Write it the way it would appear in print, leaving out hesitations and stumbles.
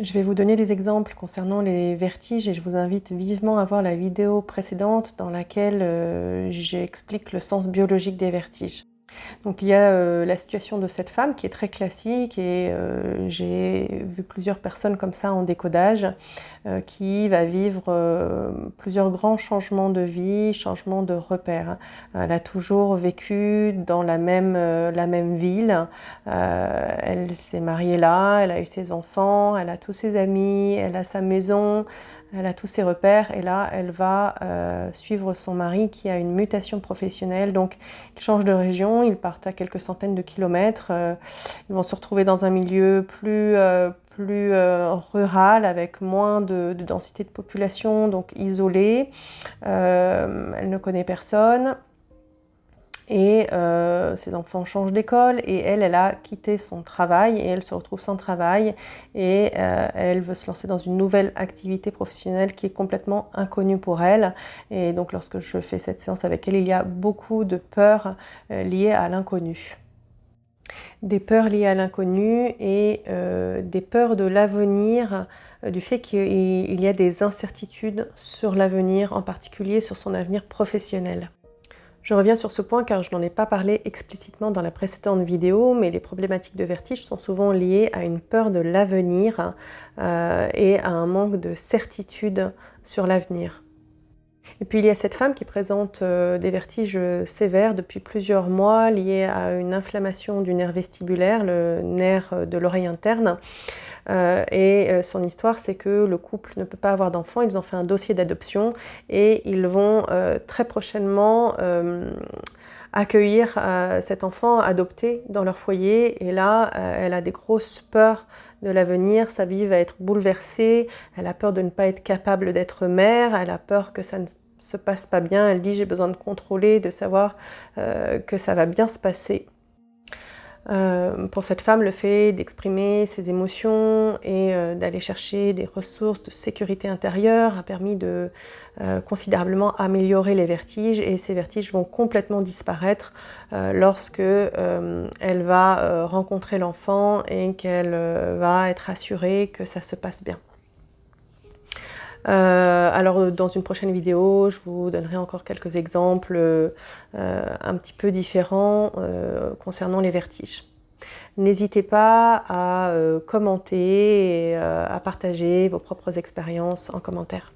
Je vais vous donner des exemples concernant les vertiges et je vous invite vivement à voir la vidéo précédente dans laquelle j'explique le sens biologique des vertiges. Donc il y a la situation de cette femme qui est très classique et j'ai vu plusieurs personnes comme ça en décodage qui va vivre plusieurs grands changements de vie, changements de repères. Elle a toujours vécu dans la même ville, elle s'est mariée là, elle a eu ses enfants, elle a tous ses amis, elle a sa maison, elle a tous ses repères et là elle va suivre son mari qui a une mutation professionnelle, donc ils changent de région, ils partent à quelques centaines de kilomètres, ils vont se retrouver dans un milieu plus rural avec moins de densité de population, donc isolé. Elle ne connaît personne. Et ses enfants changent d'école et elle a quitté son travail et elle se retrouve sans travail et elle veut se lancer dans une nouvelle activité professionnelle qui est complètement inconnue pour elle. Et donc lorsque je fais cette séance avec elle, il y a beaucoup de peurs liées à l'inconnu. Des peurs liées à l'inconnu et des peurs de l'avenir, du fait qu'il y a des incertitudes sur l'avenir, en particulier sur son avenir professionnel. Je reviens sur ce point car je n'en ai pas parlé explicitement dans la précédente vidéo, mais les problématiques de vertige sont souvent liées à une peur de l'avenir et à un manque de certitude sur l'avenir. Et puis il y a cette femme qui présente des vertiges sévères depuis plusieurs mois liés à une inflammation du nerf vestibulaire, le nerf de l'oreille interne. Son histoire, c'est que le couple ne peut pas avoir d'enfants, ils ont fait un dossier d'adoption et ils vont très prochainement accueillir cet enfant adopté dans leur foyer. Et là, elle a des grosses peurs de l'avenir, sa vie va être bouleversée, elle a peur de ne pas être capable d'être mère, elle a peur que ça ne se passe pas bien, elle dit j'ai besoin de contrôler, de savoir que ça va bien se passer. Pour cette femme, le fait d'exprimer ses émotions et d'aller chercher des ressources de sécurité intérieure a permis de considérablement améliorer les vertiges et ces vertiges vont complètement disparaître lorsque elle va rencontrer l'enfant et qu'elle va être assurée que ça se passe bien. Alors dans une prochaine vidéo, je vous donnerai encore quelques exemples un petit peu différents concernant les vertiges. N'hésitez pas à commenter et à partager vos propres expériences en commentaire.